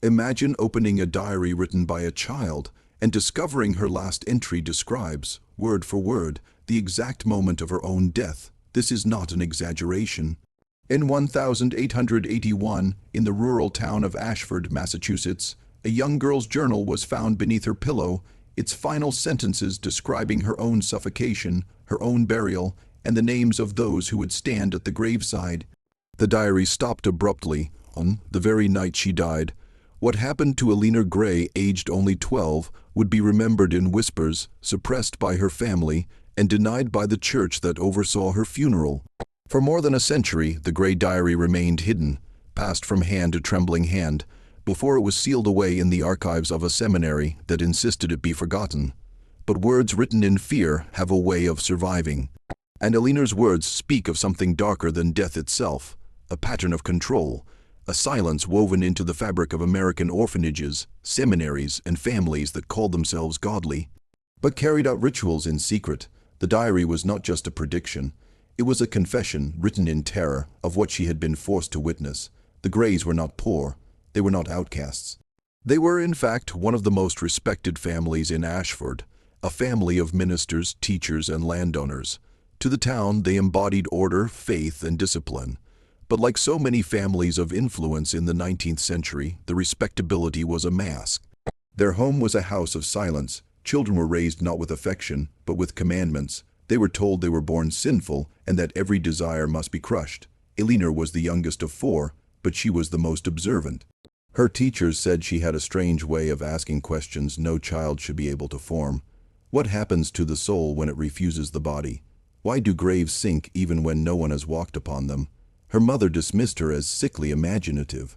Imagine opening a diary written by a child and discovering her last entry describes, word for word, the exact moment of her own death. This is not an exaggeration. In 1881, in the rural town of Ashford, Massachusetts, a young girl's journal was found beneath her pillow, its final sentences describing her own suffocation, her own burial, and the names of those who would stand at the graveside. The diary stopped abruptly, on the very night she died. What happened to Eleanor Grey, aged only 12, would be remembered in whispers, suppressed by her family, and denied by the church that oversaw her funeral. For more than a century, the Grey diary remained hidden, passed from hand to trembling hand, before it was sealed away in the archives of a seminary that insisted it be forgotten. But words written in fear have a way of surviving. And Eleanor's words speak of something darker than death itself, a pattern of control, a silence woven into the fabric of American orphanages, seminaries, and families that called themselves godly, but carried out rituals in secret. The diary was not just a prediction. It was a confession, written in terror, of what she had been forced to witness. The Greys were not poor. They were not outcasts. They were, in fact, one of the most respected families in Ashford, a family of ministers, teachers, and landowners. To the town, they embodied order, faith, and discipline. But like so many families of influence in the 19th century, the respectability was a mask. Their home was a house of silence. Children were raised not with affection, but with commandments. They were told they were born sinful and that every desire must be crushed. Eleanor was the youngest of 4, but she was the most observant. Her teachers said she had a strange way of asking questions no child should be able to form. What happens to the soul when it refuses the body? Why do graves sink even when no one has walked upon them? Her mother dismissed her as sickly imaginative.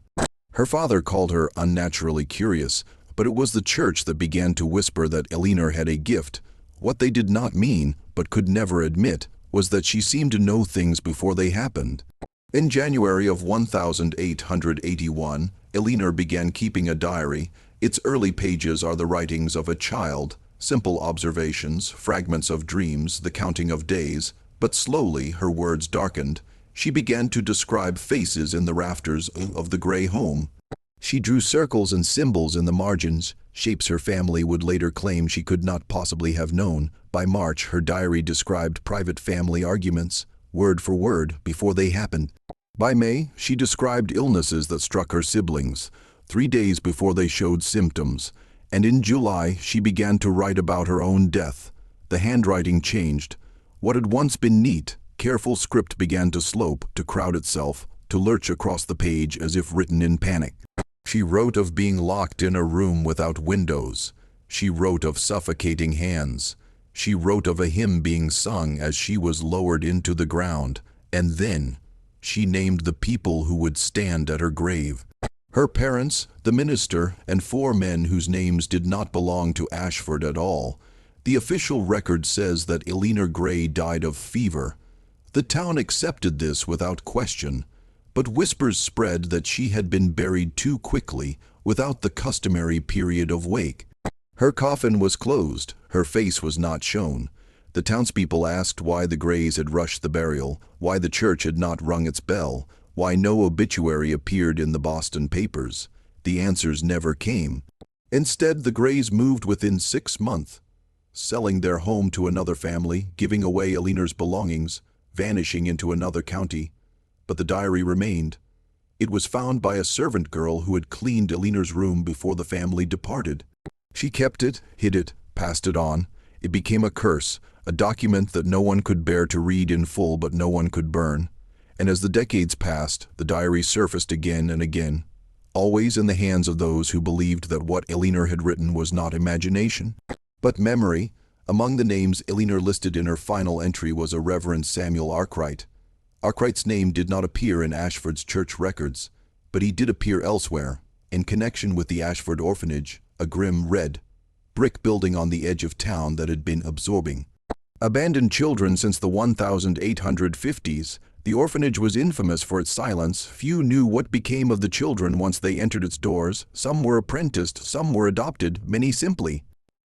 Her father called her unnaturally curious, but it was the church that began to whisper that Eleanor had a gift. What they did not mean, but could never admit, was that she seemed to know things before they happened. In January of 1881, Eleanor began keeping a diary. Its early pages are the writings of a child, simple observations, fragments of dreams, the counting of days, but slowly her words darkened. She began to describe faces in the rafters of the Grey home. She drew circles and symbols in the margins, shapes her family would later claim she could not possibly have known. By March, her diary described private family arguments, word for word, before they happened. By May, she described illnesses that struck her siblings, 3 days before they showed symptoms. And in July, she began to write about her own death. The handwriting changed. What had once been neat, careful script began to slope, to crowd itself, to lurch across the page as if written in panic. She wrote of being locked in a room without windows. She wrote of suffocating hands. She wrote of a hymn being sung as she was lowered into the ground. And then, she named the people who would stand at her grave. Her parents, the minister, and 4 men whose names did not belong to Ashford at all. The official record says that Eleanor Grey died of fever. The town accepted this without question, but whispers spread that she had been buried too quickly, without the customary period of wake. Her coffin was closed, her face was not shown. The townspeople asked why the Greys had rushed the burial, why the church had not rung its bell, why no obituary appeared in the Boston papers. The answers never came. Instead, the Greys moved within 6 months, selling their home to another family, giving away Eleanor's belongings, vanishing into another county. But the diary remained. It was found by a servant girl who had cleaned Eleanor's room before the family departed. She kept it, hid it, passed it on. It became a curse, a document that no one could bear to read in full but no one could burn. And as the decades passed, the diary surfaced again and again, always in the hands of those who believed that what Eleanor had written was not imagination, but memory. Among the names Eleanor listed in her final entry was a Reverend Samuel Arkwright. Arkwright's name did not appear in Ashford's church records, but he did appear elsewhere, in connection with the Ashford orphanage, a grim red brick building on the edge of town that had been absorbing abandoned children since the 1850s. The orphanage was infamous for its silence. Few knew what became of the children once they entered its doors. Some were apprenticed, some were adopted, many simply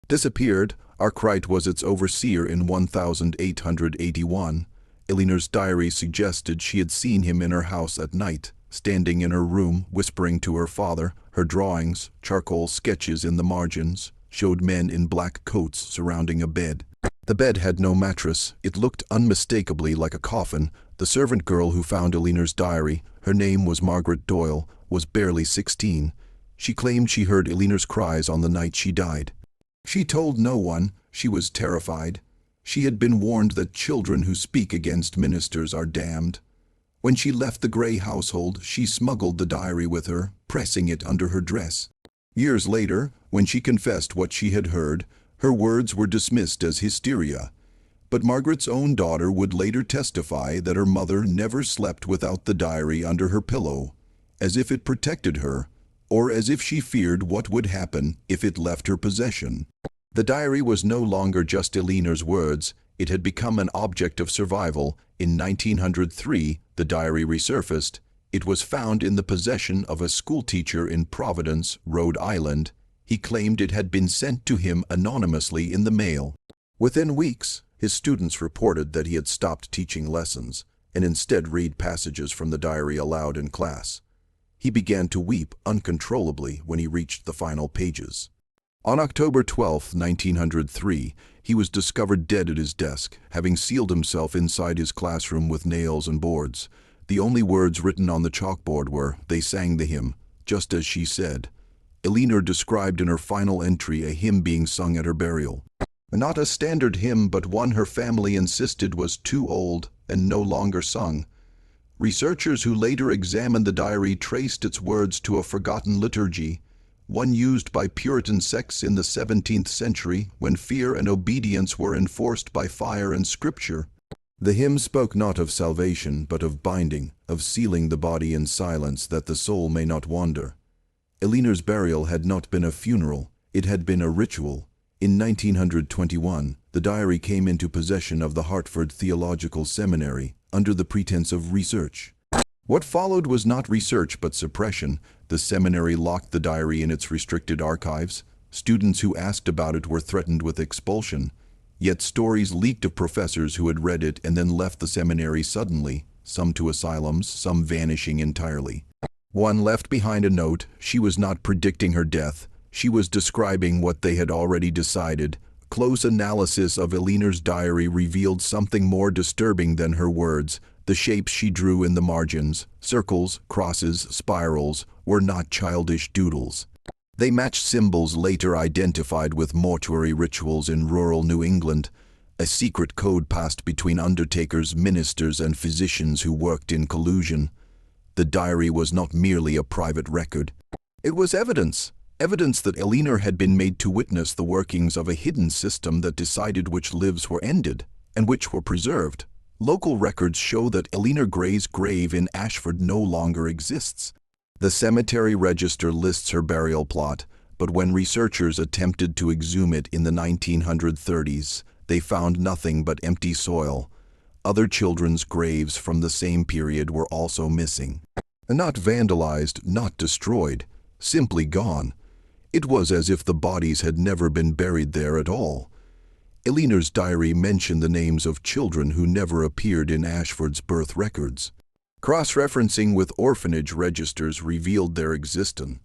disappeared. Arkwright was its overseer in 1881. Eleanor's diary suggested she had seen him in her house at night, standing in her room, whispering to her father, Her drawings, charcoal sketches in the margins, showed men in black coats surrounding a bed. The bed had no mattress. It looked unmistakably like a coffin. The servant girl who found Eleanor's diary, her name was Margaret Doyle, was barely 16. She claimed she heard Eleanor's cries on the night she died. She told no one. She was terrified. She had been warned that children who speak against ministers are damned. When she left the Grey household, she smuggled the diary with her, pressing it under her dress. Years later, when she confessed what she had heard, her words were dismissed as hysteria. But Margaret's own daughter would later testify that her mother never slept without the diary under her pillow, as if it protected her, or as if she feared what would happen if it left her possession. The diary was no longer just Eleanor's words. It had become an object of survival. In 1903, the diary resurfaced. It was found in the possession of a schoolteacher in Providence, Rhode Island. He claimed it had been sent to him anonymously in the mail. Within weeks, his students reported that he had stopped teaching lessons and instead read passages from the diary aloud in class. He began to weep uncontrollably when he reached the final pages. On October 12, 1903, he was discovered dead at his desk, having sealed himself inside his classroom with nails and boards. The only words written on the chalkboard were, "They sang the hymn, just as she said." Eleanor described in her final entry a hymn being sung at her burial. Not a standard hymn, but one her family insisted was too old and no longer sung. Researchers who later examined the diary traced its words to a forgotten liturgy, one used by Puritan sects in the 17th century when fear and obedience were enforced by fire and scripture. The hymn spoke not of salvation, but of binding, of sealing the body in silence that the soul may not wander. Eleanor's burial had not been a funeral, it had been a ritual. In 1921, the diary came into possession of the Hartford Theological Seminary under the pretense of research. What followed was not research but suppression. The seminary locked the diary in its restricted archives. Students who asked about it were threatened with expulsion. Yet stories leaked of professors who had read it and then left the seminary suddenly, some to asylums, some vanishing entirely. One left behind a note. She was not predicting her death. She was describing what they had already decided. Close analysis of Eleanor's diary revealed something more disturbing than her words. The shapes she drew in the margins, circles, crosses, spirals, were not childish doodles. They matched symbols later identified with mortuary rituals in rural New England, a secret code passed between undertakers, ministers, and physicians who worked in collusion. The diary was not merely a private record. It was evidence that Eleanor had been made to witness the workings of a hidden system that decided which lives were ended and which were preserved. Local records show that Eleanor Grey's grave in Ashford no longer exists. The cemetery register lists her burial plot, but when researchers attempted to exhume it in the 1930s, they found nothing but empty soil. Other children's graves from the same period were also missing. Not vandalized, not destroyed, simply gone. It was as if the bodies had never been buried there at all. Eleanor's diary mentioned the names of children who never appeared in Ashford's birth records. Cross-referencing with orphanage registers revealed their existence.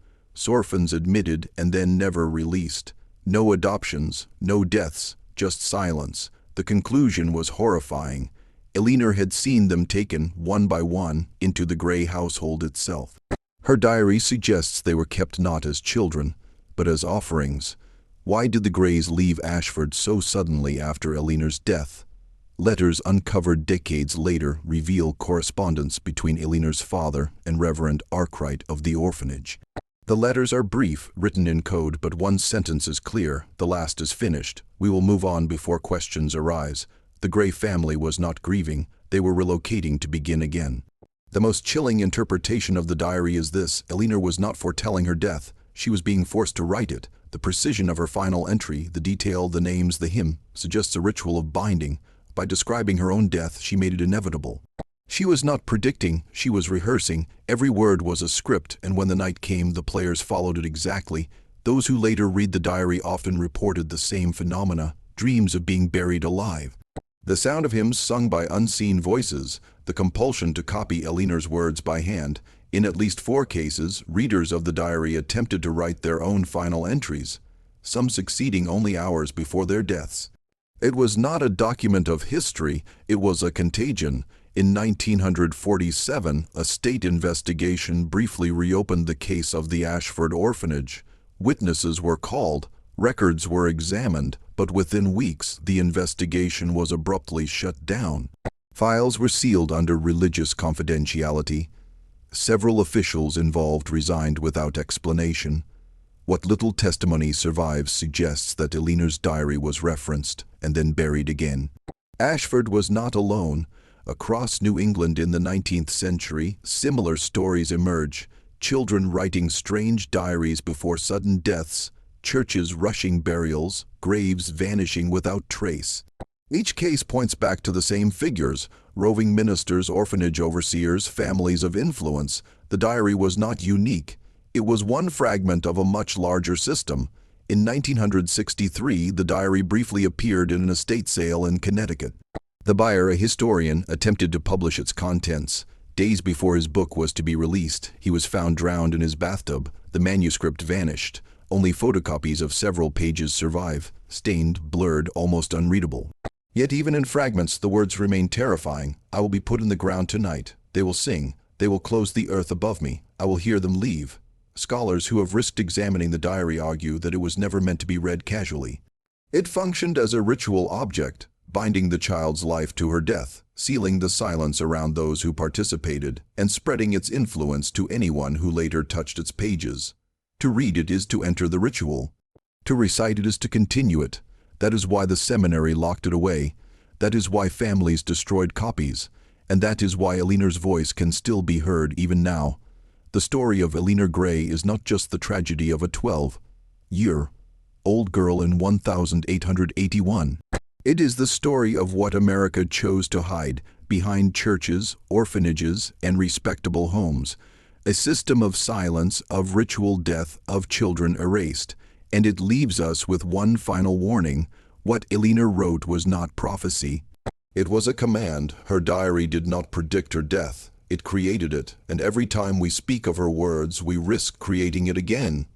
Orphans admitted and then never released. No adoptions, no deaths, just silence. The conclusion was horrifying. Eleanor had seen them taken, one by one, into the Grey household itself. Her diary suggests they were kept not as children, but as offerings. Why did the Greys leave Ashford so suddenly after Eleanor's death? Letters uncovered decades later reveal correspondence between Eleanor's father and Reverend Arkwright of the orphanage. The letters are brief, written in code, but one sentence is clear. The last is finished. We will move on before questions arise. The Grey family was not grieving. They were relocating to begin again. The most chilling interpretation of the diary is this: Eleanor was not foretelling her death. She was being forced to write it. The precision of her final entry, the detail, the names, the hymn, suggests a ritual of binding. By describing her own death, she made it inevitable. She was not predicting, she was rehearsing. Every word was a script, and when the night came, the players followed it exactly. Those who later read the diary often reported the same phenomena, dreams of being buried alive. The sound of hymns sung by unseen voices, the compulsion to copy Eleanor's words by hand. In at least 4 cases, readers of the diary attempted to write their own final entries, some succeeding only hours before their deaths. It was not a document of history, it was a contagion. In 1947, a state investigation briefly reopened the case of the Ashford orphanage. Witnesses were called, records were examined, but within weeks the investigation was abruptly shut down. Files were sealed under religious confidentiality. Several officials involved resigned without explanation. What little testimony survives suggests that Eleanor's diary was referenced and then buried again. Ashford was not alone. Across New England in the 19th century, similar stories emerge. Children writing strange diaries before sudden deaths, churches rushing burials, graves vanishing without trace. Each case points back to the same figures: roving ministers, orphanage overseers, families of influence. The diary was not unique. It was one fragment of a much larger system. In 1963, the diary briefly appeared in an estate sale in Connecticut. The buyer, a historian, attempted to publish its contents. Days before his book was to be released, he was found drowned in his bathtub. The manuscript vanished. Only photocopies of several pages survive, stained, blurred, almost unreadable. Yet even in fragments, the words remain terrifying. I will be put in the ground tonight. They will sing. They will close the earth above me. I will hear them leave. Scholars who have risked examining the diary argue that it was never meant to be read casually. It functioned as a ritual object, binding the child's life to her death, sealing the silence around those who participated, and spreading its influence to anyone who later touched its pages. To read it is to enter the ritual. To recite it is to continue it. That is why the seminary locked it away. That is why families destroyed copies. And that is why Eleanor's voice can still be heard even now. The story of Eleanor Grey is not just the tragedy of a 12-year-old girl in 1881. It is the story of what America chose to hide behind churches, orphanages, and respectable homes. A system of silence, of ritual death, of children erased. And it leaves us with one final warning. What Eleanor wrote was not prophecy. It was a command. Her diary did not predict her death. It created it, and every time we speak of her words, we risk creating it again.